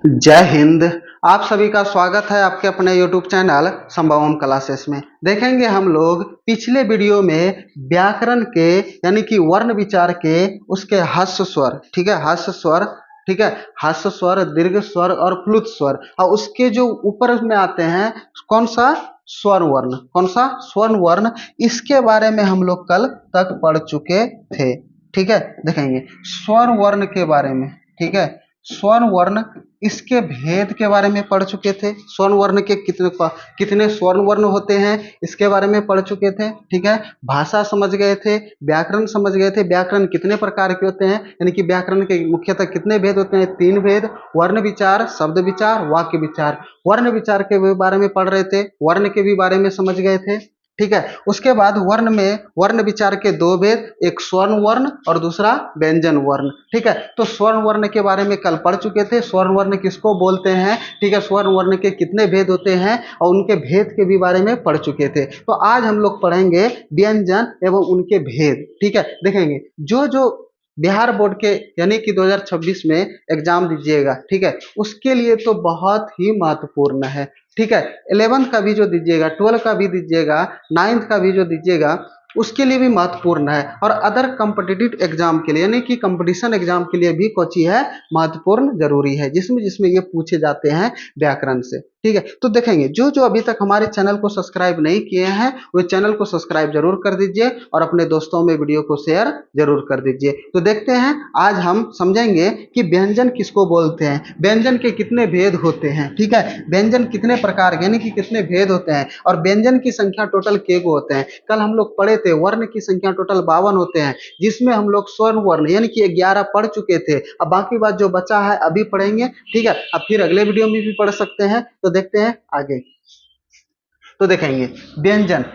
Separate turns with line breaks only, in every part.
जय हिंद। आप सभी का स्वागत है आपके अपने YouTube चैनल संभवम क्लासेस में। देखेंगे हम लोग पिछले वीडियो में व्याकरण के यानी कि वर्ण विचार के उसके ह्रस्व स्वर, ठीक है, ह्रस्व स्वर, ठीक है, ह्रस्व स्वर, दीर्घ स्वर और प्लुत स्वर, और उसके जो ऊपर में आते हैं कौन सा स्वर्ण वर्ण, कौन सा स्वर्ण वर्ण, इसके बारे में हम लोग कल तक पढ़ चुके थे। ठीक है, देखेंगे स्वर्ण वर्ण के बारे में, ठीक है, स्वर्ण वर्ण इसके भेद के बारे में पढ़ चुके थे। स्वर्ण वर्ण के कितने कितने स्वर्ण वर्ण होते हैं इसके बारे में पढ़ चुके थे। ठीक है, भाषा समझ गए थे, व्याकरण समझ गए थे, व्याकरण कितने प्रकार के होते हैं, यानी कि व्याकरण के मुख्यतः कितने भेद होते हैं, 3 भेद, वर्ण विचार, शब्द विचार, वाक्य विचार। वर्ण विचार के बारे में पढ़ रहे थे, वर्ण के भी बारे में समझ गए थे। ठीक है, उसके बाद वर्ण में वर्ण विचार के 2 भेद, एक स्वर्ण वर्ण और दूसरा व्यंजन वर्ण। ठीक है, तो स्वर्ण वर्ण के बारे में कल पढ़ चुके थे, स्वर्ण वर्ण किसको बोलते हैं, ठीक है, स्वर्ण वर्ण के कितने भेद होते हैं और उनके भेद के भी बारे में पढ़ चुके थे। तो आज हम लोग पढ़ेंगे व्यंजन एवं उनके भेद। ठीक है, देखेंगे जो जो बिहार बोर्ड के यानी कि 2026 में एग्जाम दीजिएगा, ठीक है, उसके लिए तो बहुत ही महत्वपूर्ण है। ठीक है, 11th का भी जो दीजिएगा, 12th का भी दीजिएगा, 9th का भी जो दीजिएगा, उसके लिए भी महत्वपूर्ण है, और अदर कॉम्पिटिटिव एग्जाम के लिए यानी कि कंपटीशन एग्जाम के लिए भी कोची है, महत्वपूर्ण जरूरी है, जिसमें जिसमें ये पूछे जाते हैं व्याकरण से। ठीक है, तो देखेंगे जो जो अभी तक हमारे चैनल को सब्सक्राइब नहीं किए हैं वो चैनल को सब्सक्राइब जरूर कर दीजिए और अपने दोस्तों में वीडियो को शेयर जरूर कर दीजिए। तो देखते हैं आज हम समझेंगे कि व्यंजन किसको बोलते हैं, व्यंजन के कितने भेद होते हैं। ठीक है, व्यंजन कितने प्रकार यानी कि कितने भेद होते हैं, और व्यंजन की संख्या टोटल केगो होते हैं। कल हम लोग पढ़े थे वर्ण की संख्या टोटल 52 होते हैं, जिसमें हम लोग स्वर्ण वर्ण यानी कि 11 पढ़ चुके थे। अब बाकी बात जो बचा है अभी पढ़ेंगे। ठीक है, अब फिर अगले वीडियो में भी पढ़ सकते हैं। तो देखते हैं आगे। तो देखेंगे व्यंजन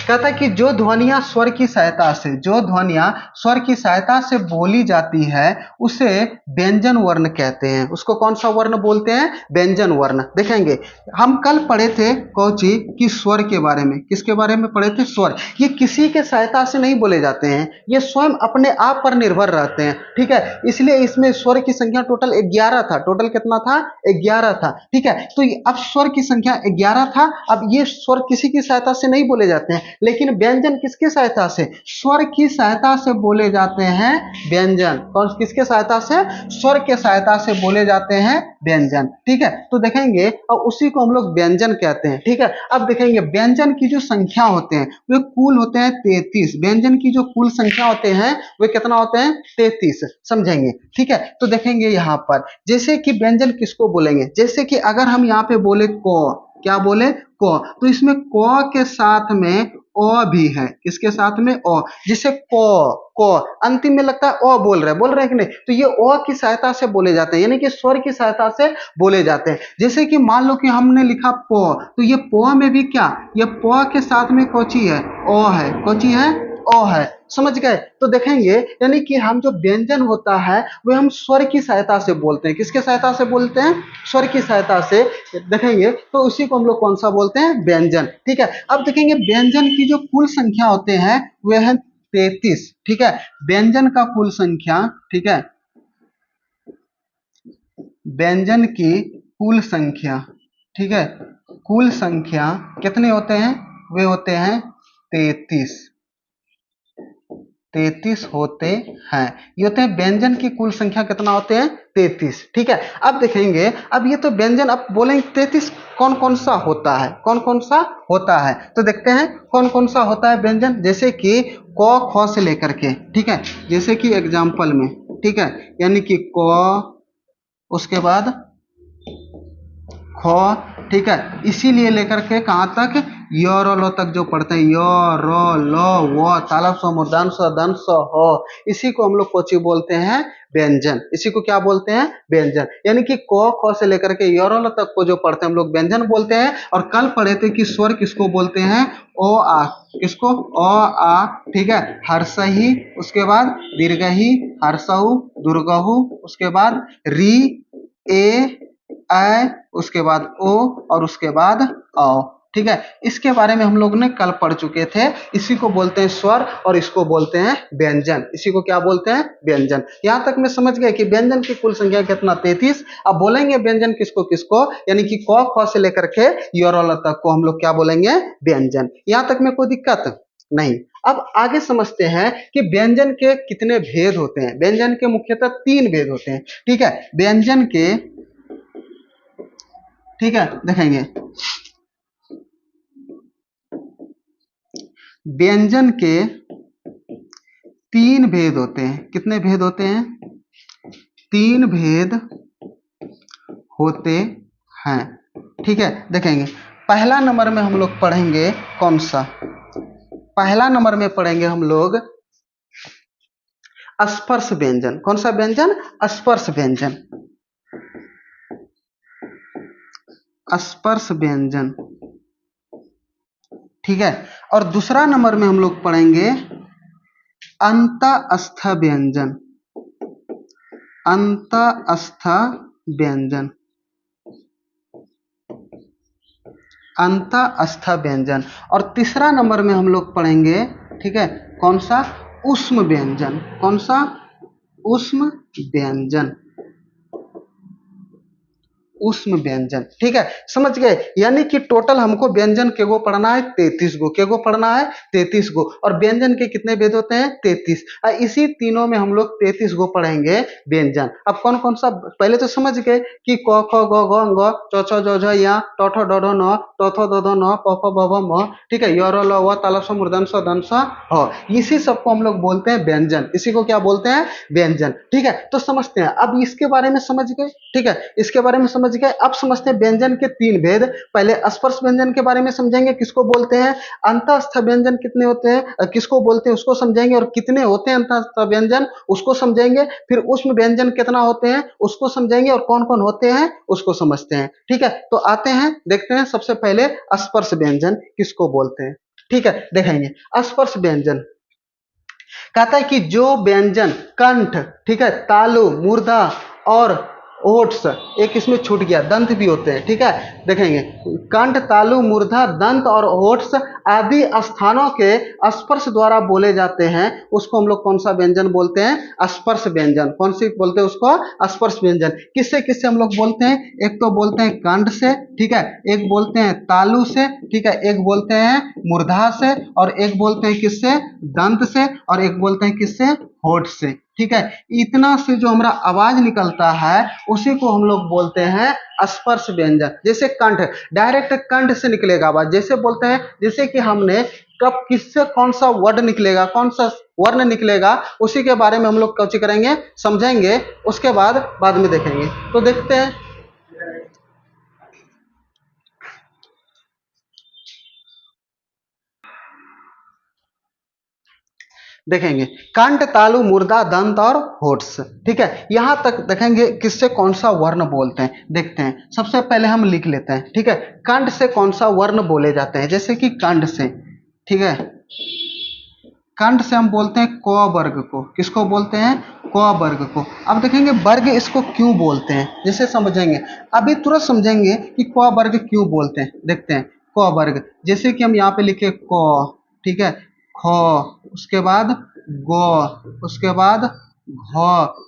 कहता है कि जो ध्वनियां स्वर की सहायता से, जो ध्वनियां स्वर की सहायता से बोली जाती है उसे व्यंजन वर्ण कहते हैं। उसको कौन सा वर्ण बोलते हैं, व्यंजन वर्ण। देखेंगे हम कल पढ़े थे कौची कि स्वर के बारे में, किसके बारे में पढ़े थे, स्वर। ये किसी के सहायता से नहीं बोले जाते हैं, ये स्वयं अपने आप पर निर्भर रहते हैं। ठीक है, इसलिए इसमें स्वर की संख्या टोटल 11 था। टोटल कितना था, 11 था। ठीक है, तो अब स्वर की संख्या 11 था। अब ये स्वर किसी की सहायता से नहीं बोले जाते हैं, लेकिन व्यंजन किसके सहायता से, स्वर की सहायता से बोले जाते हैं व्यंजन। कौन किसके सहायता से, स्वर के सहायता से बोले जाते हैं व्यंजन। ठीक है, तो देखेंगे और उसी को हम लोग व्यंजन कहते हैं। ठीक है, अब देखेंगे व्यंजन की जो संख्या होते हैं वे कुल होते हैं 33। व्यंजन की जो कुल संख्या होते हैं वे कितना होते हैं, 33। समझेंगे। ठीक है, तो देखेंगे यहाँ पर जैसे कि व्यंजन किसको बोलेंगे, जैसे कि अगर हम यहाँ पे बोले को, क्या बोले, को, तो इसमें को के साथ में ओ भी है, किसके साथ में, ओ, जिसे को अंतिम में लगता है ओ बोल रहे हैं कि नहीं, तो ये ओ की सहायता से बोले जाते हैं, यानी कि स्वर की सहायता से बोले जाते हैं। जैसे कि मान लो कि हमने लिखा पो, तो ये पो में भी क्या, ये पो के साथ में कोची है, ओ है, कोची है, ओ है। समझ गए। तो देखेंगे यानी कि हम जो व्यंजन होता है वह हम स्वर की सहायता से बोलते हैं। किसके सहायता से बोलते हैं, स्वर की सहायता से। देखेंगे तो उसी को हम लोग कौन सा बोलते हैं, व्यंजन। ठीक है, अब देखेंगे व्यंजन की जो कुल संख्या होते हैं वह है 33। ठीक है, व्यंजन का कुल संख्या, ठीक है, व्यंजन की कुल संख्या, ठीक है, कुल संख्या कितने होते हैं, वे होते हैं 33। 33 होते हैं। ये होते हैं व्यंजन की कुल संख्या कितना होते हैं, 33। ठीक है, अब देखेंगे अब ये तो व्यंजन, अब बोलेंगे 33 कौन कौन सा होता है, कौन कौन सा होता है। तो देखते हैं कौन कौन सा होता है व्यंजन, जैसे कि क ख से लेकर के। ठीक है, जैसे कि एग्जाम्पल में, ठीक है, यानी कि क, उसके बाद ख, ठीक है, इसीलिए लेकर के कहाँ तक, य र ल तक जो पढ़ते हैं, य र ल व तालव्य स मूर्धन्य स दंत स ह, इसी को हम लोग कोची बोलते हैं, व्यंजन। इसी को क्या बोलते हैं, व्यंजन। यानी कि क ख से लेकर के य र ल तक को जो पढ़ते हैं हम लोग व्यंजन बोलते हैं। और कल पढ़े थे कि स्वर किसको बोलते हैं, ओ आ, किसको, अ आ, ठीक है, हर्षहि, उसके बाद दीर्घहि, हर्षऊ, दुर्गहु, उसके बाद री, ए, ऐ, उसके बाद ओ, और उसके बाद औ। ठीक है, इसके बारे में हम लोग ने कल पढ़ चुके थे। इसी को बोलते हैं स्वर और इसको बोलते हैं व्यंजन। इसी को क्या बोलते हैं? व्यंजन। यहां तक में समझ गए कि व्यंजन की कुल संख्या कितना? 33। अब बोलेंगे व्यंजन किसको किसको, यानी कि क ख से लेकर के य तक को हम लोग क्या बोलेंगे? व्यंजन। यहां तक में कोई दिक्कत नहीं। अब आगे समझते हैं कि व्यंजन के कितने भेद होते हैं। व्यंजन के मुख्यतः 3 भेद होते हैं। ठीक है, व्यंजन के, ठीक है, देखेंगे व्यंजन के 3 भेद होते हैं। कितने भेद होते हैं? 3 भेद होते हैं। ठीक है, देखेंगे पहला नंबर में हम लोग पढ़ेंगे कौन सा? पहला नंबर में पढ़ेंगे हम लोग स्पर्श व्यंजन। कौन सा व्यंजन? स्पर्श व्यंजन। स्पर्श व्यंजन। ठीक है, और दूसरा नंबर में हम लोग पढ़ेंगे अंतःस्थ व्यंजन। अंतःस्थ व्यंजन। अंतःस्थ व्यंजन। और तीसरा नंबर में हम लोग पढ़ेंगे, ठीक है, कौन सा? ऊष्म व्यंजन। कौन सा? ऊष्म व्यंजन। ऊष्म व्यंजन। ठीक है, समझ गए? यानी कि टोटल हमको व्यंजन के गो पढ़ना है 33 गो। के गो पढ़ना है? 33 गो। और व्यंजन के कितने भेद होते हैं? 33। इसी तीनों में हम लोग 33 गो पढ़ेंगे व्यंजन। अब कौन कौन सा? पहले तो समझ गए कि क ख ग घ ङ च छ ज झ ञ ट ठ ड ढ न ट थ द ध न प फ ब भ म। ठीक है, य र ल व ताल श मूर्धन ष दं स ह। इसी सबको हम लोग बोलते हैं व्यंजन। इसी को क्या बोलते हैं? व्यंजन। ठीक है, तो समझते हैं। अब इसके बारे में समझ गए। ठीक है, इसके बारे में समझ गए। अब समझते हैं व्यंजन के 3 भेद। पहले स्पर्श व्यंजन के बारे में समझेंगे, किसको बोलते हैं। अंतःस्थ व्यंजन कितने होते हैं, किसको बोलते हैं, उसको समझेंगे। और कितने होते हैं अंतःस्थ व्यंजन, उसको समझेंगे। फिर ऊष्म व्यंजन कितना होते हैं, उसको समझेंगे। और कौन कौन होते हैं, उसको समझते हैं। ठीक है, तो आते हैं, देखते हैं सबसे पहले स्पर्श व्यंजन किसको बोलते हैं। ठीक है, देखेंगे स्पर्श व्यंजन कहता है कि जो व्यंजन कंठ, ठीक है, तालु, मूर्धा और ओट्स, एक इसमें छूट गया, दंत भी होते हैं। ठीक है, देखेंगे कंठ, तालु, मूर्धा, दंत और ओट्स आदि स्थानों के स्पर्श द्वारा बोले जाते हैं, उसको हम लोग कौन सा व्यंजन बोलते हैं? स्पर्श व्यंजन। कौन सी बोलते हैं उसको? स्पर्श व्यंजन। किससे किससे हम लोग बोलते हैं? एक तो बोलते हैं कंठ से, ठीक है, एक बोलते हैं तालु से, ठीक है, एक बोलते हैं मूर्धा से, और एक बोलते हैं किससे? दंत से, और एक बोलते हैं किससे? होठ से। ठीक है, इतना से जो हमारा आवाज निकलता है उसी को हम लोग बोलते हैं स्पर्श व्यंजन। जैसे कंठ, डायरेक्ट कंठ से निकलेगा आवाज। जैसे बोलते हैं, जैसे कि हमने कब किससे कौन सा वर्ड निकलेगा, कौन सा वर्ण निकलेगा, उसी के बारे में हम लोग कौची करेंगे, समझेंगे। उसके बाद में देखेंगे। तो देखते हैं, देखेंगे कंठ, तालु, मूर्धा, दंत और होठ्स। ठीक है, यहां तक देखेंगे किससे कौन सा वर्ण बोलते हैं, देखते हैं। सबसे पहले हम लिख लेते हैं। ठीक है, कंठ से कौन सा वर्ण बोले जाते हैं, जैसे कि कंठ से, ठीक है, कंठ से हम बोलते हैं क वर्ग को। किसको बोलते हैं? क वर्ग को। अब देखेंगे वर्ग इसको क्यों बोलते हैं, जैसे समझेंगे। अभी तुरंत समझेंगे कि क वर्ग क्यों बोलते हैं। देखते हैं क वर्ग, जैसे कि हम यहाँ पे लिखे क, ठीक है, ख, उसके बाद ग, उसके बाद घ,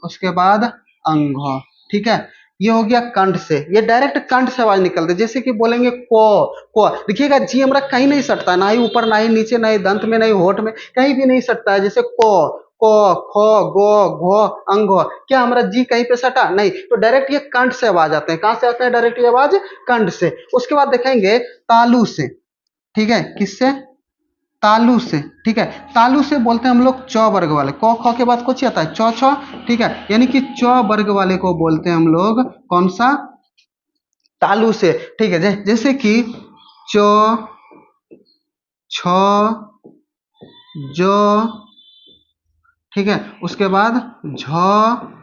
उसके बाद अंघ। ठीक है, ये हो गया कंठ से। ये डायरेक्ट कंठ से आवाज निकलती है। जैसे कि बोलेंगे को, देखिएगा जी हमारा कहीं नहीं सटता, ना ही ऊपर, ना ही नीचे, ना ही दंत में, ना ही होठ में, कहीं भी नहीं सटता है। जैसे क, ख, ग, घ, अंग, क्या हमारा जी कहीं पे सटा? नहीं। तो डायरेक्ट ये कंठ से आवाज आते हैं। कहां से आते हैं डायरेक्ट ये आवाज? कंठ से। उसके बाद देखेंगे तालु से, ठीक है, किससे? तालु से। ठीक है, तालु से बोलते हैं हम लोग च वर्ग वाले। क ख के बाद कुछ आता है च छ। ठीक है, यानी कि च वर्ग वाले को बोलते हैं हम लोग कौन सा? तालु से। ठीक है, जैसे कि च, छ, ज, ठीक है, उसके बाद झ,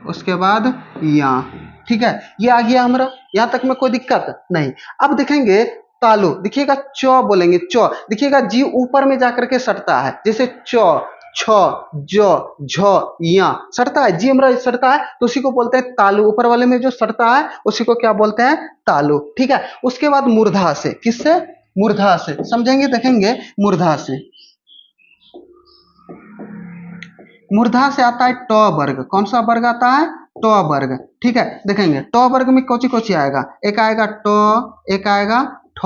उसके बाद या। ठीक है, ये आ गया हमारा। यहां तक में कोई दिक्कत नहीं। अब देखेंगे तालु, देखिएगा च बोलेंगे, च, देखिएगा जी ऊपर में जाकर के सटता है। जैसे च, छ, ज, झ, या सटता है, जी हमारा सटता है, तो उसी को बोलते हैं तालु। ऊपर वाले में जो सटता है उसी को क्या बोलते हैं? तालु। ठीक है, उसके बाद मूर्धा से, किससे? मूर्धा से, समझेंगे, देखेंगे मूर्धा से। मूर्धा से आता है ट वर्ग। कौन सा वर्ग आता है? ट वर्ग। ठीक है, देखेंगे ट वर्ग में कोची कोची आएगा, एक आएगा ट, एक आएगा ठ,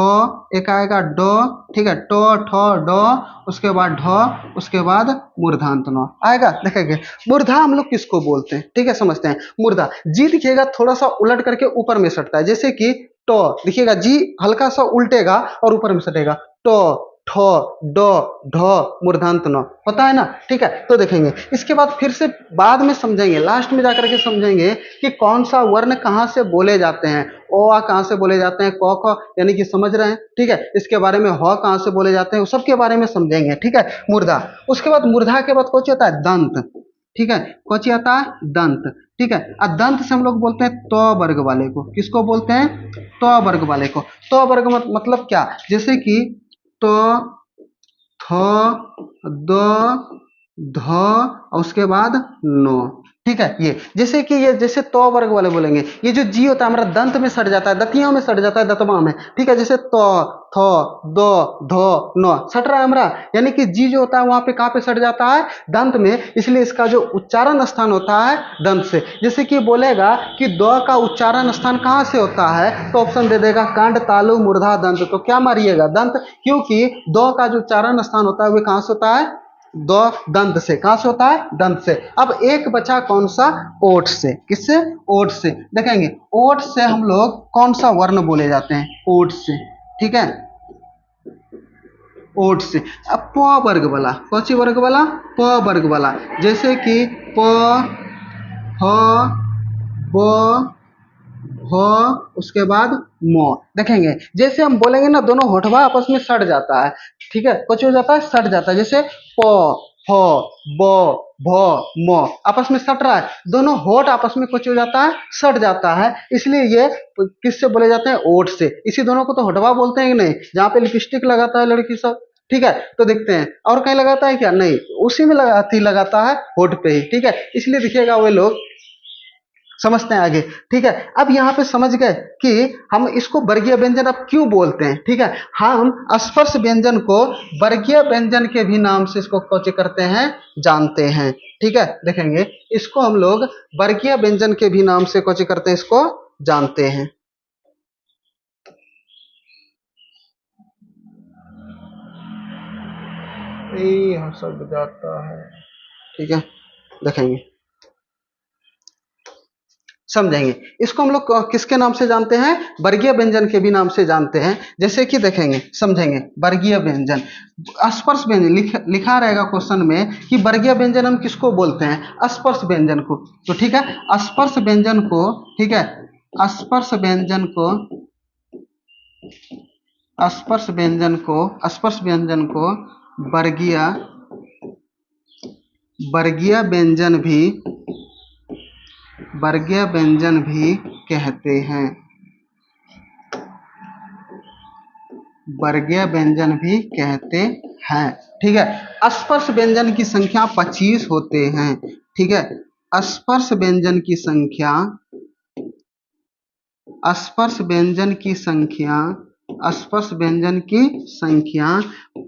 एक आएगा ड। ठीक है, ट ठ ड, उसके बाद ढ, उसके बाद मूर्धांत न आएगा। देखेंगे मूर्धा हम लोग किसको बोलते हैं, ठीक है, समझते हैं। मूर्धा जी दिखिएगा थोड़ा सा उलट करके ऊपर में सटता है, जैसे कि ट दिखिएगा, जी हल्का सा उल्टेगा और ऊपर में सटेगा, ट ठ ड ढ मूर्धांत न, पता है ना। ठीक है, तो देखेंगे इसके बाद फिर से बाद में समझेंगे, लास्ट में जाकर के समझेंगे कि कौन सा वर्ण कहाँ से बोले जाते हैं। ओ आ कहाँ से बोले जाते हैं, क ख, यानी कि समझ रहे हैं। ठीक है, इसके बारे में ह कहाँ से बोले जाते हैं, उस सब के बारे में समझेंगे। ठीक है, मूर्धा। उसके बाद मूर्धा के बाद कौन होता है? दंत। ठीक है, कौन आता है? दंत। ठीक है, और दंत से हम लोग बोलते हैं त वर्ग वाले को। किसको बोलते हैं? त वर्ग वाले को। त वर्ग मतलब क्या? जैसे कि तो थ द ध और उसके बाद नो। ठीक है, ये जैसे कि ये जैसे तो वर्ग वाले बोलेंगे, ये जो जी होता है हमारा दंत में सट जाता है, दतियों में सट जाता है, दतमा में। ठीक है, जैसे तो थ द ध न सट रहा है हमारा, यानी कि जी जो होता है वहां पे कहाँ पे सट जाता है? दंत में, इसलिए इसका जो उच्चारण स्थान होता है दंत से। जैसे कि बोलेगा कि द का उच्चारण स्थान कहाँ से होता है, तो ऑप्शन दे देगा कांड तालु मूर्धा दंत, तो क्या मारिएगा? दंत, क्योंकि द का जो उच्चारण स्थान होता है वो कहाँ से होता है? द दंत से। कहां से होता है? दंत से। अब एक बचा कौन सा? ओठ से। किससे? ओठ से। देखेंगे ओठ से हम लोग कौन सा वर्ण बोले जाते हैं? ओठ से। ठीक है, ओठ से। अब प वर्ग वाला, कौन सी वर्ग वाला? प वर्ग वाला, जैसे कि प ह ब भ, उसके बाद म। देखेंगे जैसे हम बोलेंगे ना, दोनों होठवा आपस में सट जाता है। ठीक है, कुछ हो जाता है, सट जाता है, जैसे प ह ब भ म आपस में सट रहा है, दोनों होठ आपस में कुछ हो जाता है, सट जाता है, इसलिए ये किससे बोले जाते हैं? ओठ से। इसी दोनों को तो होठवा बोलते हैं कि नहीं, जहाँ पे लिपस्टिक लगाता है लड़की सब। ठीक है, तो देखते हैं और कहीं लगाता है क्या? नहीं, उसी में लगाता है, होठ पे ही। ठीक है, इसलिए दिखेगा वे लोग, समझते हैं आगे। ठीक है, अब यहाँ पे समझ गए कि हम इसको वर्गीय व्यंजन अब क्यों बोलते हैं। ठीक है, हम स्पर्श व्यंजन को वर्गीय व्यंजन के भी नाम से इसको कौचे करते हैं? जानते हैं। ठीक है, देखेंगे इसको हम लोग वर्गीय व्यंजन के भी नाम से कौचे करते हैं? इसको जानते हैं। यहाँ सब जाता है। ठीक है, देखेंगे, समझेंगे इसको हम लोग किसके नाम से जानते हैं? वर्गीय व्यंजन के भी नाम से जानते हैं। जैसे कि देखेंगे, समझेंगे वर्गीय व्यंजन, स्पर्श व्यंजन लिखा रहेगा क्वेश्चन में कि वर्गीय व्यंजन हम किसको बोलते हैं? स्पर्श व्यंजन को। तो ठीक है, स्पर्श व्यंजन को, ठीक है, स्पर्श व्यंजन को, स्पर्श व्यंजन को, स्पर्श व्यंजन को वर्गीय वर्गीय व्यंजन भी, वर्गीय व्यंजन भी कहते हैं। वर्गीय व्यंजन भी कहते हैं। ठीक है, स्पर्श व्यंजन की संख्या 25 होते हैं। ठीक है, स्पर्श व्यंजन की संख्या, स्पर्श व्यंजन की संख्या, स्पर्श व्यंजन की संख्या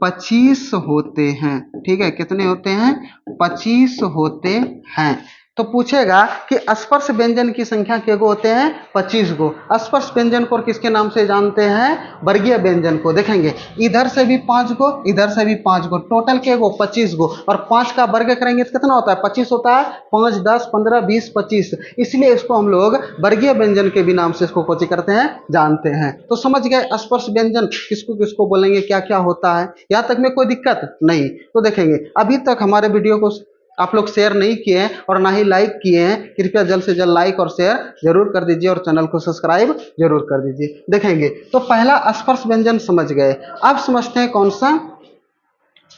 25 होते हैं। ठीक है, कितने होते हैं? 25 होते हैं। तो पूछेगा कि स्पर्श व्यंजन की संख्या कितने होते हैं? 25 गो। स्पर्श व्यंजन को किसके नाम से जानते हैं? वर्गीय व्यंजन को। देखेंगे इधर से भी 5 गो, इधर से भी 5 गो, टोटल के गो? 25 गो। और 5 का वर्ग करेंगे तो कितना होता है? 25 होता है। 5 10 15 20 25, इसलिए इसको हम लोग वर्गीय व्यंजन के भी नाम से इसको कोची करते हैं? जानते हैं। तो समझ गए स्पर्श व्यंजन किसको किसको बोलेंगे, क्या क्या होता है। यहाँ तक में कोई दिक्कत नहीं? तो देखेंगे अभी तक हमारे वीडियो को आप लोग शेयर नहीं किए हैं और ना ही लाइक किए हैं, कृपया जल्द से जल्द लाइक और शेयर जरूर कर दीजिए और चैनल को सब्सक्राइब जरूर कर दीजिए। देखेंगे तो पहला स्पर्श व्यंजन समझ गए। अब समझते हैं कौन सा,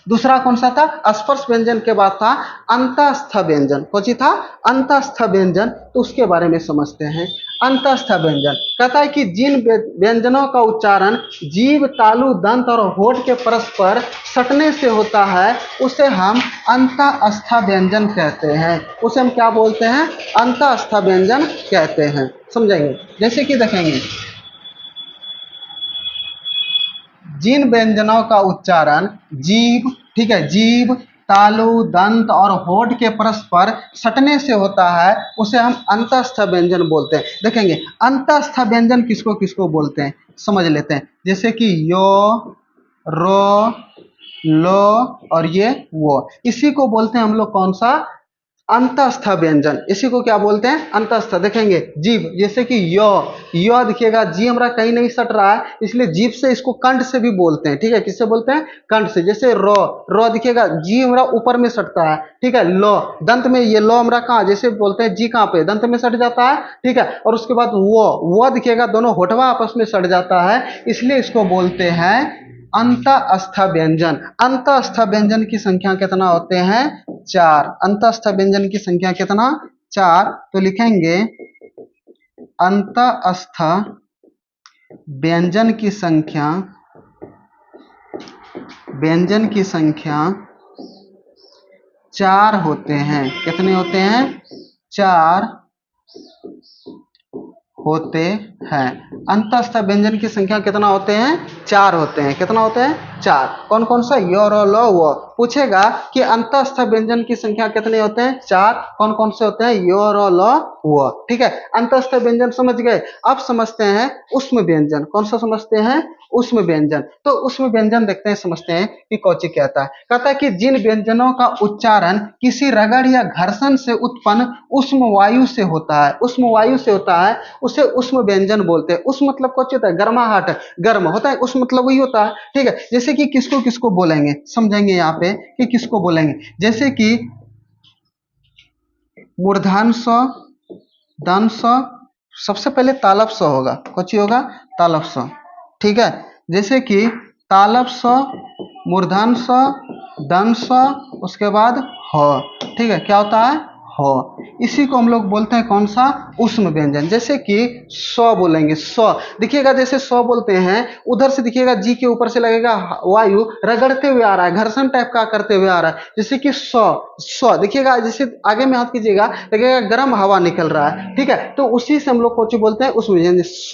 दूसरा कौन सा था? स्पर्श व्यंजन के बाद था अंतःस्थ व्यंजन। कौन सी था? अंतःस्थ व्यंजन। तो उसके बारे में समझते हैं। अंतःस्थ व्यंजन कहता है कि जिन व्यंजनों का उच्चारण जीभ, तालु, दंत और होठ के परस्पर सटने से होता है उसे हम अंतःस्थ व्यंजन कहते हैं। उसे हम क्या बोलते हैं? अंतःस्थ व्यंजन कहते हैं। समझेंगे, जैसे कि देखेंगे जिन व्यंजनों का उच्चारण जीभ, ठीक है, जीभ, तालु, दंत और होठ के परस्पर सटने से होता है उसे हम अंतस्थ व्यंजन बोलते हैं। देखेंगे अंतस्थ व्यंजन किसको किसको बोलते हैं, समझ लेते हैं। जैसे कि यो, रो, लो और ये वो, इसी को बोलते हैं हम लोग कौन सा, अंतस्थ व्यंजन। इसी को क्या बोलते हैं, अंतस्थ। देखेंगे जीभ, जैसे कि यो दिखिएगा, जी हमारा कहीं नहीं सट रहा है, इसलिए जीभ से इसको कंठ से भी बोलते हैं, ठीक है, किससे बोलते हैं, कंठ से। जैसे रो दिखिएगा, जी हमारा ऊपर में सटता है, ठीक है। लो, दंत में ये लो हमारा कहाँ, जैसे बोलते हैं जी कहाँ पे, दंत में सट जाता है, ठीक है। और उसके बाद वो दिखिएगा, दोनों होठवा आपस में सट जाता है, इसलिए इसको बोलते हैं अंतस्थ व्यंजन। अंतस्थ व्यंजन की संख्या कितना होते हैं, 4। अंतस्थ व्यंजन की संख्या कितना, 4। तो लिखेंगे अंतस्थ व्यंजन की संख्या, व्यंजन की संख्या 4 होते हैं। कितने होते हैं, 4 होते हैं। अंतस्थ व्यंजन की संख्या कितना होते हैं, 4 होते हैं। कितना होते हैं, 4। कौन कौन सा, यो, रो, लो, वो। पूछेगा कि अंतस्थ व्यंजन की संख्या कितने होते हैं, 4। कौन कौन से होते हैं, यो, रो, लो, वो, ठीक है। अंतस्थ व्यंजन समझ गए। अब समझते हैं उष्म व्यंजन। कौन सा समझते हैं, उष्म व्यंजन। तो उष्म व्यंजन देखते हैं, समझते हैं कि कौची कहता है। कहता है कि जिन व्यंजनों का उच्चारण किसी रगड़ या घर्षण से उत्पन्न उष्म वायु से होता है, उष्म वायु से होता है, उसे उष्म व्यंजन बोलते हैं। उष्म मतलब कुछ होता है, गर्माहट, गर्म होता है, उष्म मतलब वही होता है, ठीक है। जैसे कि किसको किसको बोलेंगे, समझेंगे यहाँ पे कि किसको बोलेंगे। जैसे कि मूर्धन स, दंत स, सबसे पहले तालव स होगा, कुछ होगा, तालव स, ठीक है। जैसे कि तालव स, मूर्धन स, दंत स, उसके बाद ह, ठीक है, क्या होता है, हो। इसी को हम लोग बोलते हैं कौन सा, उष्म व्यंजन। जैसे कि स बोलेंगे, स दिखिएगा, जैसे स बोलते हैं, उधर से दिखिएगा जी के ऊपर से लगेगा वायु, रगड़ते हुए आ रहा है, घर्षण टाइप का करते हुए आ रहा है। जैसे कि स दिखिएगा, जैसे आगे में हाथ कीजिएगा, लगेगा गर्म हवा निकल रहा है, ठीक है। तो उसी से हम लोग को बोलते हैं उष्म व्यंजन, स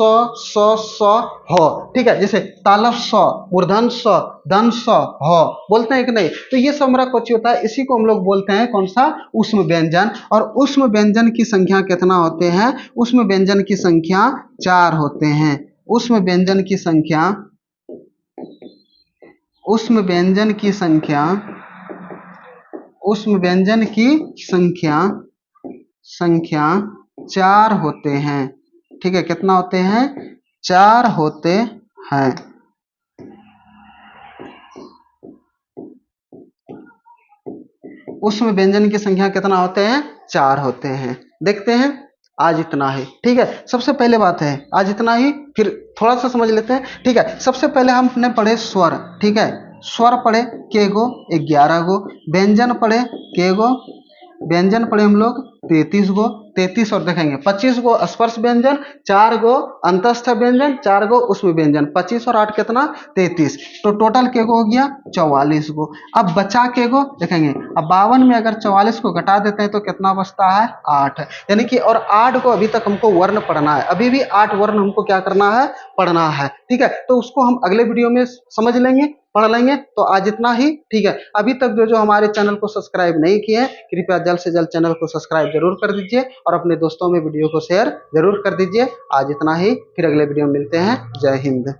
हो, ठीक है। जैसे तालव स, मूर्धन स, दंत स, हो, बोलते हैं कि नहीं। तो ये सब हमारा कुछ होता है, इसी को हम लोग बोलते हैं कौन सा, उष्म व्यंजन। और उष्म व्यंजन की संख्या कितना होते हैं, उष्म व्यंजन की संख्या 4 होते हैं। उष्म व्यंजन की संख्या, उष्म व्यंजन की संख्या, उष्म व्यंजन की संख्या 4 होते हैं, ठीक है। कितना होते हैं, 4 होते हैं। उष्म व्यंजन की संख्या कितना होते हैं, 4 होते हैं। देखते हैं, आज इतना ही, ठीक है। सबसे पहले बात है आज इतना ही, फिर थोड़ा सा समझ लेते हैं, ठीक है। सबसे पहले हमने पढ़े स्वर, ठीक है। स्वर पढ़े के गो, 11 गो। व्यंजन पढ़े के गो, व्यंजन पढ़े हम लोग 33 गो, 33 और देखेंगे 25 गो स्पर्श व्यंजन, 4 गो अंतस्थ व्यंजन, 4 गो उष्म व्यंजन। 25 और 8 कितना, 33। तो टोटल के गो हो गया 44 गो। अब बचा के गो देखेंगे, अब 52 में अगर 44 को घटा देते हैं तो कितना बचता है, 8। यानी कि और 8 को अभी तक हमको वर्ण पढ़ना है, अभी भी 8 वर्ण हमको क्या करना है, पढ़ना है, ठीक है। तो उसको हम अगले वीडियो में समझ लेंगे, पढ़ लेंगे। तो आज इतना ही, ठीक है। अभी तक जो जो हमारे चैनल को सब्सक्राइब नहीं किए हैं, कृपया जल्द से जल्द चैनल को सब्सक्राइब जरूर कर दीजिए और अपने दोस्तों में वीडियो को शेयर जरूर कर दीजिए। आज इतना ही, फिर अगले वीडियो में मिलते हैं। जय हिंद।